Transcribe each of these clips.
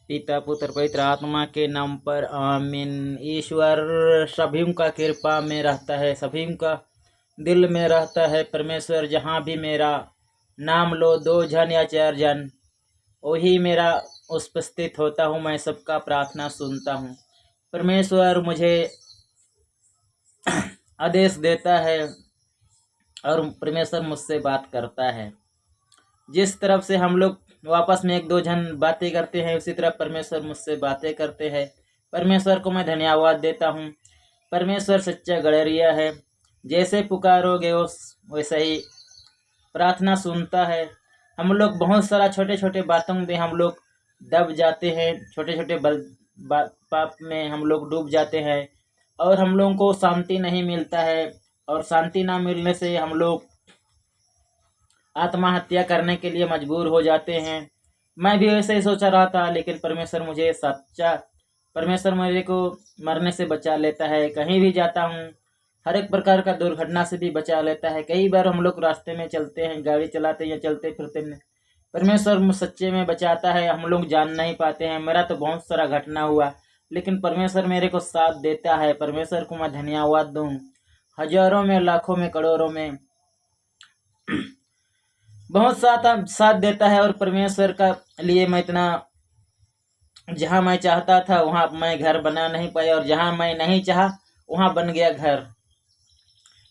पिता पुत्र पवित्र आत्मा के नाम पर आमीन। ईश्वर सभी का कृपा में रहता है, सभी का दिल में रहता है। परमेश्वर जहाँ भी मेरा नाम लो, 2 जन या 4 जन, वही मेरा उपस्थित होता हूँ। मैं सबका प्रार्थना सुनता हूँ। परमेश्वर मुझे आदेश देता है और परमेश्वर मुझसे बात करता है। जिस तरफ से हम लोग आपस में 1-2 जन बातें करते हैं, उसी तरह परमेश्वर मुझसे बातें करते हैं। परमेश्वर को मैं धन्यवाद देता हूँ। परमेश्वर सच्चा गड़रिया है। जैसे पुकारोगे वैसे ही प्रार्थना सुनता है। हम लोग बहुत सारा छोटे छोटे बातों में हम लोग दब जाते हैं, छोटे छोटे पाप में हम लोग डूब जाते हैं और हम लोगों को शांति नहीं मिलता है। और शांति ना मिलने से हम लोग आत्महत्या करने के लिए मजबूर हो जाते हैं। मैं भी वैसे ही सोचा रहा था, लेकिन परमेश्वर मेरे को मरने से बचा लेता है। कहीं भी जाता हूँ, हर एक प्रकार का दुर्घटना से भी बचा लेता है। कई बार हम लोग रास्ते में चलते हैं, गाड़ी चलाते हैं या चलते फिरते में, परमेश्वर सच्चे में बचाता है। हम लोग जान नहीं पाते हैं। मेरा तो बहुत सारा घटना हुआ, लेकिन परमेश्वर मेरे को साथ देता है। परमेश्वर को मैं धन्यवाद दूँ। हजारों में, लाखों में, करोड़ों में बहुत साथ देता है। और परमेश्वर का लिए मैं इतना, जहाँ मैं चाहता था वहाँ मैं घर बना नहीं पाया, और जहाँ मैं नहीं चाहा वहाँ बन गया घर।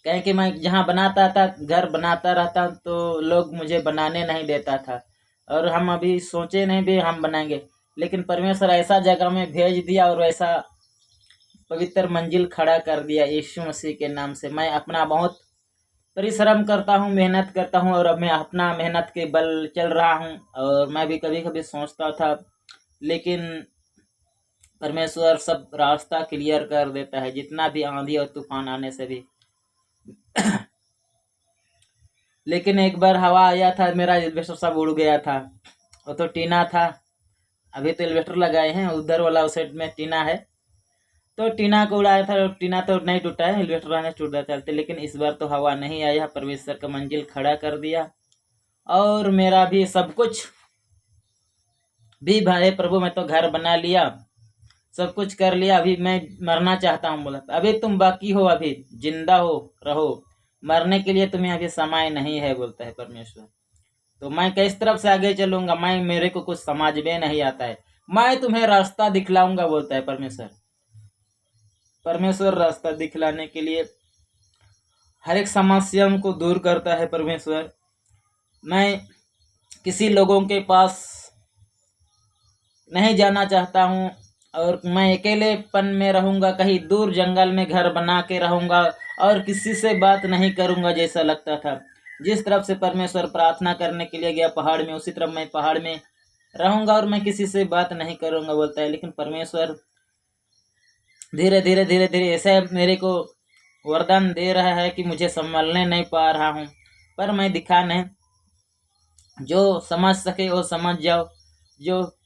कहें कि मैं जहाँ बनाता था, घर बनाता रहता, तो लोग मुझे बनाने नहीं देता था, और हम अभी सोचे नहीं भी हम बनाएंगे। लेकिन परमेश्वर ऐसा जगह में भेज दिया और ऐसा पवित्र मंजिल खड़ा कर दिया यीशु मसीह के नाम से। मैं अपना बहुत परिश्रम करता हूँ, मेहनत करता हूँ, और अब मैं अपना मेहनत के बल चल रहा हूँ। और मैं भी कभी कभी सोचता था, लेकिन परमेश्वर सब रास्ता क्लियर कर देता है, जितना भी आंधी और तूफान आने से भी। लेकिन एक बार हवा आया था, मेरा एल्वेस्टर सब उड़ गया था। वो तो टीना था। अभी तो एल्वेस्टर लगाए हैं, उधर वाला उस साइड में टीना है, तो टीना को उड़ाया था। टीना तो नहीं टूटा है, एल्वेस्टर आने टूट चलते। लेकिन इस बार तो हवा नहीं आया, परमेश्वर का मंजिल खड़ा कर दिया। और मेरा भी सब कुछ भी भाई प्रभु, मैं तो घर बना लिया, सब कुछ कर लिया। अभी मैं मरना चाहता हूँ। बोला अभी तुम बाकी हो, अभी जिंदा हो, रहो, मरने के लिए तुम्हें अभी समय नहीं है, बोलता है परमेश्वर। तो मैं किस तरफ से आगे चलूंगा? मेरे को कुछ समझ में नहीं आता है। मैं तुम्हें रास्ता दिखलाऊंगा, बोलता है परमेश्वर। परमेश्वर रास्ता दिखलाने के लिए हर एक समस्या को दूर करता है परमेश्वर। मैं किसी लोगों के पास नहीं जाना चाहता हूँ, और मैं अकेलेपन में रहूंगा, कहीं दूर जंगल में घर बना के रहूंगा, और किसी से बात नहीं करूंगा जैसा लगता था। जिस तरफ से परमेश्वर प्रार्थना करने के लिए गया पहाड़ में, उसी तरफ मैं पहाड़ में रहूंगा और मैं किसी से बात नहीं करूंगा, बोलता है। लेकिन परमेश्वर धीरे धीरे धीरे धीरे ऐसे मेरे को वरदान दे रहा है कि मुझे संभालने नहीं पा रहा हूँ, पर मैं दिखा नहीं। जो समझ सके वो समझ जाओ, जो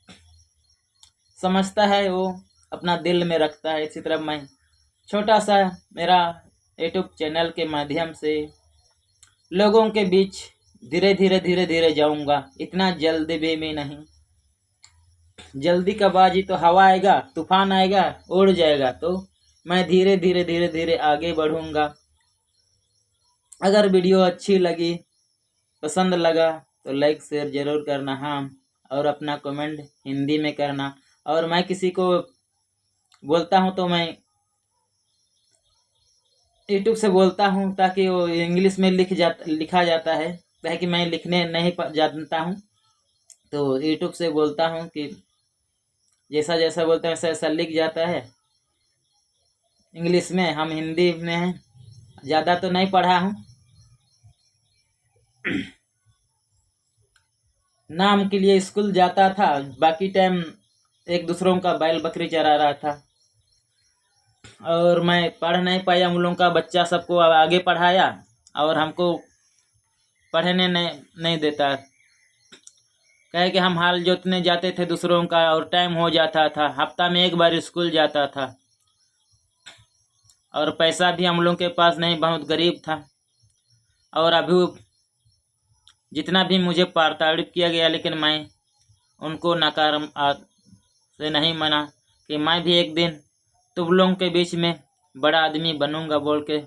समझता है वो अपना दिल में रखता है। इसी तरह मैं छोटा सा मेरा यूट्यूब चैनल के माध्यम से लोगों के बीच धीरे धीरे जाऊंगा। इतना जल्दी भी मैं नहीं। जल्दी का बाजी तो हवा आएगा, तूफान आएगा, उड़ जाएगा। तो मैं धीरे धीरे आगे बढ़ूंगा। अगर वीडियो अच्छी लगी, पसंद लगा, तो लाइक शेयर जरूर करना। हाँ, और अपना कमेंट हिंदी में करना। और मैं किसी को बोलता हूँ तो मैं यूट्यूब से बोलता हूँ, ताकि वो इंग्लिश में लिखा जाता है, ताकि मैं लिखने नहीं जानता हूँ। तो यूट्यूब से बोलता हूँ कि जैसा जैसा बोलते हैं वैसा वैसा लिख जाता है इंग्लिश में। हम हिंदी में हैं, ज़्यादा तो नहीं पढ़ा हूँ। नाम के लिए स्कूल जाता था, बाकी टाइम एक दूसरों का बैल बकरी चरा रहा था, और मैं पढ़ नहीं पाया। उन लोगों का बच्चा सबको आगे पढ़ाया, और हमको पढ़ने नहीं देता। कहे कि हम हाल जोतने जाते थे दूसरों का, और टाइम हो जाता था। हफ्ता में एक बार स्कूल जाता था, और पैसा भी हम लोगों के पास नहीं, बहुत गरीब था। और अभी जितना भी मुझे प्रताड़ित किया गया, लेकिन मैं उनको से नहीं माना कि मैं भी एक दिन तुम लोगों के बीच में बड़ा आदमी बनूंगा बोल के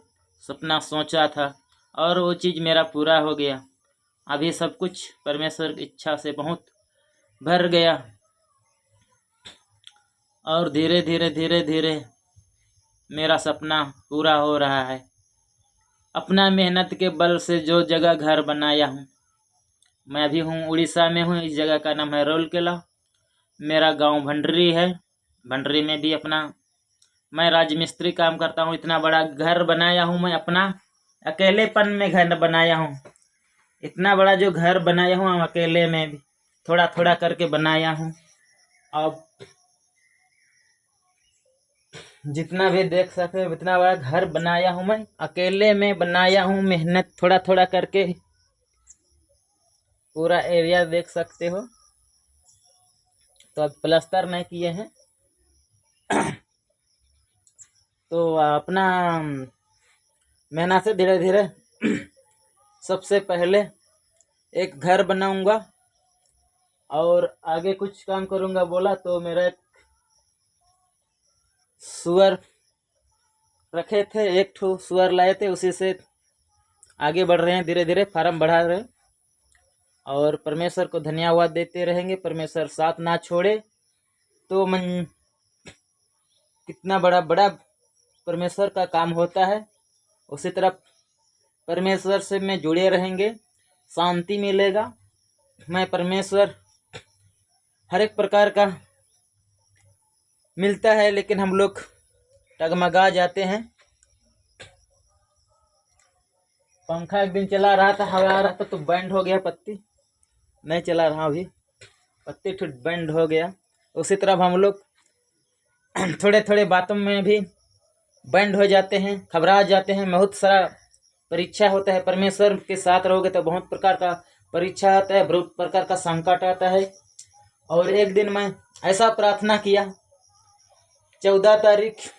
सपना सोचा था, और वो चीज़ मेरा पूरा हो गया। अभी सब कुछ परमेश्वर की इच्छा से बहुत भर गया, और धीरे धीरे धीरे धीरे मेरा सपना पूरा हो रहा है। अपना मेहनत के बल से जो जगह घर बनाया हूँ, मैं अभी हूँ उड़ीसा में हूँ। इस जगह का नाम है राउरकेला। मेरा गांव भंडरी है। भंडरी में भी अपना मैं राजमिस्त्री काम करता हूँ। इतना बड़ा घर बनाया हूँ मैं, अपना अकेलेपन में घर बनाया हूँ। इतना बड़ा जो घर बनाया हूँ अकेले में भी थोड़ा थोड़ा करके बनाया हूँ। अब जितना भी देख सके उतना बड़ा घर बनाया हूँ मैं, अकेले में बनाया हूँ, मेहनत थोड़ा थोड़ा करके। पूरा एरिया देख सकते हो। तो अब प्लास्टर नहीं किए हैं तो अपना मेहनत से धीरे धीरे सबसे पहले एक घर बनाऊंगा और आगे कुछ काम करूंगा बोला तो मेरा एक सुअर रखे थे, एक ठो सुअर लाए थे, उसी से आगे बढ़ रहे हैं, धीरे धीरे फार्म बढ़ा रहे हैं। और परमेश्वर को धन्यवाद देते रहेंगे। परमेश्वर साथ ना छोड़े तो मन कितना बड़ा बड़ा परमेश्वर का काम होता है। उसी तरफ परमेश्वर से में जुड़े रहेंगे, शांति मिलेगा। मैं परमेश्वर हर एक प्रकार का मिलता है, लेकिन हम लोग टगमगा जाते हैं। पंखा एक दिन चला रहा था, हवा आ रहा था तो बैंड हो गया, पत्ती नहीं चला रहा अभी, पत्ती ठुट बैंड हो गया। उसी तरह हम लोग थोड़े थोड़े बातों में भी बैंड हो जाते हैं, घबरा जाते हैं। बहुत सारा परीक्षा होता है। परमेश्वर के साथ रहोगे तो बहुत प्रकार का परीक्षा आता है, बहुत प्रकार का संकट आता है। और एक दिन मैं ऐसा प्रार्थना किया, 14 तारीख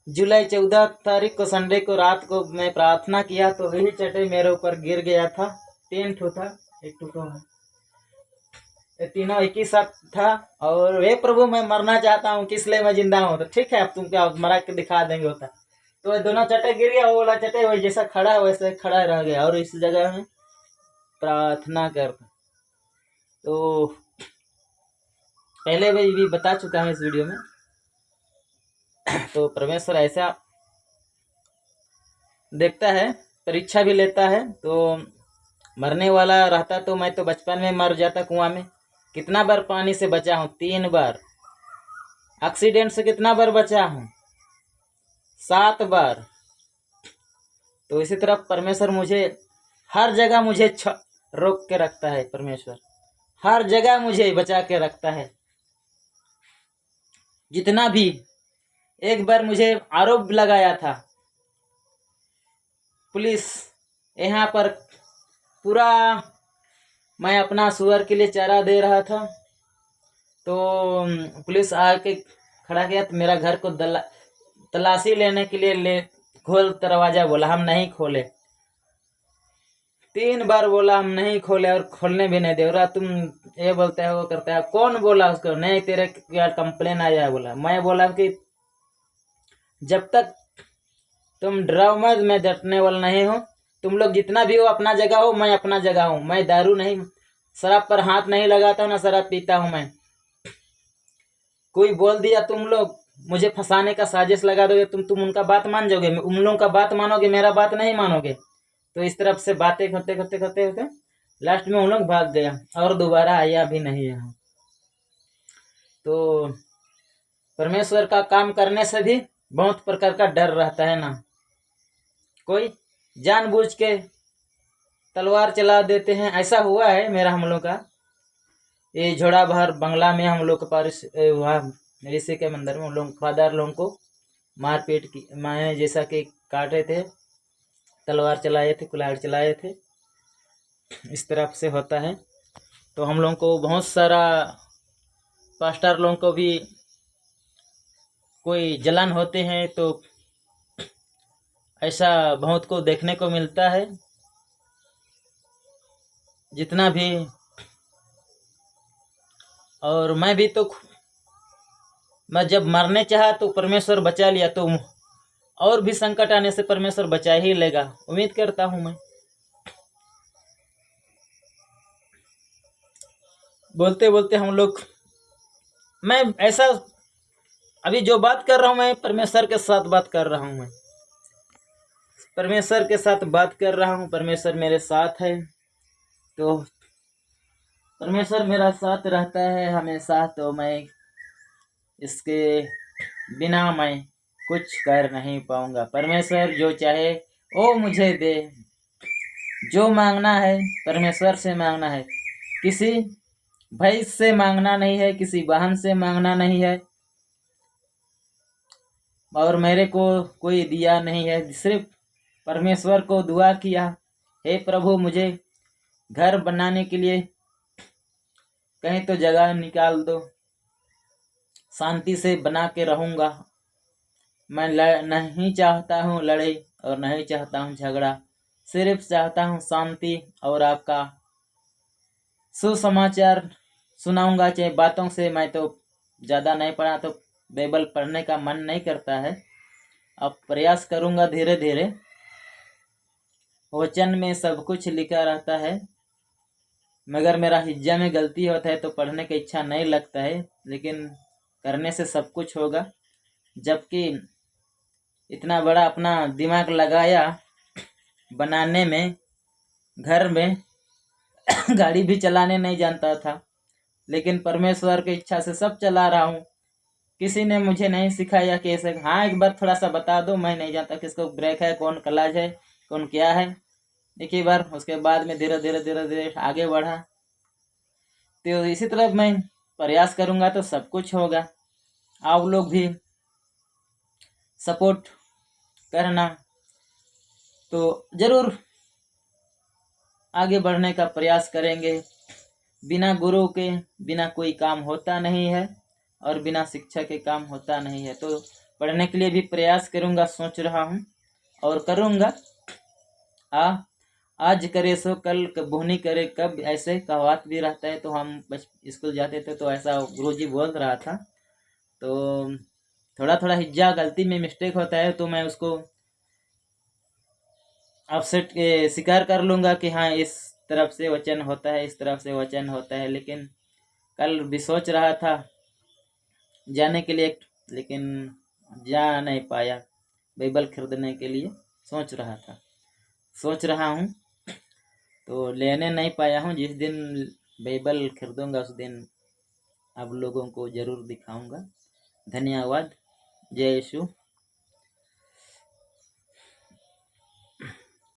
जुलाई 14 तारीख को संडे को रात को मैं प्रार्थना किया तो वही चटे मेरे ऊपर गिर गया था। 3 ठो था, एक ठो तो ये तीनों एक ही साथ था। और वे प्रभु मैं मरना चाहता हूँ, किस लिए मैं जिंदा हूँ? तो ठीक है, अब तुम क्या मरा के दिखा देंगे होता। तो ये दोनों चटे गिर गया, वो वाला चटे वही जैसा खड़ा है वैसे खड़ा रह गया। और इस जगह में प्रार्थना कर, तो पहले भी बता चुका हूँ इस वीडियो में। तो परमेश्वर ऐसा देखता है, परीक्षा भी लेता है। तो मरने वाला रहता तो मैं तो बचपन में मर जाता कुआं में। कितना बार पानी से बचा हूँ? 3 बार। एक्सीडेंट से कितना बार बचा हूँ? 7 बार। तो इसी तरह परमेश्वर मुझे हर जगह मुझे रोक के रखता है। परमेश्वर हर जगह मुझे बचा के रखता है। जितना भी एक बार मुझे आरोप लगाया था पुलिस यहाँ पर, पूरा मैं अपना सुअर के लिए चारा दे रहा था तो पुलिस आके खड़ा किया तो मेरा घर को तलाशी लेने के लिए ले खोल दरवाजा बोला, हम नहीं खोले। 3 बार बोला हम नहीं खोले और खोलने भी नहीं दे रहा। तुम ये बोलते हो वो करता है। कौन बोला उसको? नहीं, तेरे क्या कंप्लेन आया है बोला। मैं बोला कि जब तक तुम डराओ मत, मैं डरने वाला नहीं हूँ। तुम लोग जितना भी हो अपना जगह हो, मैं अपना जगह हूँ। मैं दारू नहीं, शराब पर हाथ नहीं लगाता हूँ, ना शराब पीता हूँ मैं। कोई बोल दिया तुम लोग मुझे फंसाने का साजिश लगा दोगे, तुम उनका बात मान जाओगे? उन लोगों का बात मानोगे, मेरा बात नहीं मानोगे। तो इस तरफ से बातें करते करते करते करते लास्ट में उन लोग भाग गया और दोबारा आया भी नहीं यहाँ। तो परमेश्वर का काम करने से भी बहुत प्रकार का डर रहता है ना। कोई जानबूझ के तलवार चला देते हैं। ऐसा हुआ है मेरा, हम लोग का ये झोड़ा भर बंगला में हम लोग के पास वहाँ ऋषि के मंदिर में हम लोग फादर लोगों को मारपीट की, माने जैसा कि काटे थे, तलवार चलाए थे, कुल्हाड़ी चलाए थे। इस तरफ से होता है। तो हम लोगों को बहुत सारा पास्टर लोगों को भी कोई जलन होते हैं, तो ऐसा बहुत को देखने को मिलता है। जितना भी और मैं भी तो, मैं जब मरने चाहा तो परमेश्वर बचा लिया, तो और भी संकट आने से परमेश्वर बचा ही लेगा, उम्मीद करता हूँ मैं। बोलते बोलते हम लोग, मैं ऐसा अभी जो बात कर रहा हूँ, मैं परमेश्वर के साथ बात कर रहा हूँ, मैं परमेश्वर के साथ बात कर रहा हूँ, परमेश्वर मेरे साथ है। तो परमेश्वर मेरा साथ रहता है हमेशा, तो मैं इसके बिना मैं कुछ कर नहीं पाऊंगा। परमेश्वर जो चाहे वो मुझे दे, जो मांगना है परमेश्वर से मांगना है, किसी भाई से मांगना नहीं है, किसी बहन से मांगना नहीं है, और मेरे को कोई दिया नहीं है, सिर्फ परमेश्वर को दुआ किया, हे प्रभु मुझे घर बनाने के लिए कहीं तो जगह निकाल दो, शांति से बना के रहूँगा। मैं नहीं चाहता हूँ लड़ाई और नहीं चाहता हूँ झगड़ा, सिर्फ चाहता हूँ शांति और आपका सुसमाचार सुनाऊंगा। चाहे बातों से मैं तो ज़्यादा नहीं पढ़ा, तो बाइबल पढ़ने का मन नहीं करता है। अब प्रयास करूंगा धीरे धीरे। वचन में सब कुछ लिखा रहता है, मगर मेरा हिज्जा में गलती होता है तो पढ़ने की इच्छा नहीं लगता है, लेकिन करने से सब कुछ होगा। जबकि इतना बड़ा अपना दिमाग लगाया बनाने में, घर में गाड़ी भी चलाने नहीं जानता था, लेकिन परमेश्वर की इच्छा से सब चला रहा हूँ। किसी ने मुझे नहीं सिखाया कि ऐसे, हाँ एक बार थोड़ा सा बता दो, मैं नहीं जानता किसको ब्रेक है, कौन क्लच है, कौन क्या है, एक ही बार। उसके बाद में धीरे धीरे धीरे धीरे आगे बढ़ा। तो इसी तरह मैं प्रयास करूंगा तो सब कुछ होगा। आप लोग भी सपोर्ट करना, तो जरूर आगे बढ़ने का प्रयास करेंगे। बिना गुरु के बिना कोई काम होता नहीं है, और बिना शिक्षा के काम होता नहीं है। तो पढ़ने के लिए भी प्रयास करूंगा, सोच रहा हूँ और करूंगा। आज करे सो कल कबूनी नहीं करे कब, ऐसे कहावत भी रहता है। तो हम बस स्कूल जाते थे तो ऐसा गुरुजी बोल रहा था। तो थोड़ा थोड़ा हिज्जा गलती में मिस्टेक होता है, तो मैं उसको अपसेट के स्वीकार कर लूँगा कि हाँ इस तरफ से वचन होता है, इस तरफ से वचन होता है। लेकिन कल भी सोच रहा था जाने के लिए, लेकिन जा नहीं पाया। बाइबल खरीदने के लिए सोच रहा हूँ, तो लेने नहीं पाया हूँ। जिस दिन बाइबल खरीदूंगा उस दिन आप लोगों को ज़रूर दिखाऊंगा। धन्यवाद। जय यीशु।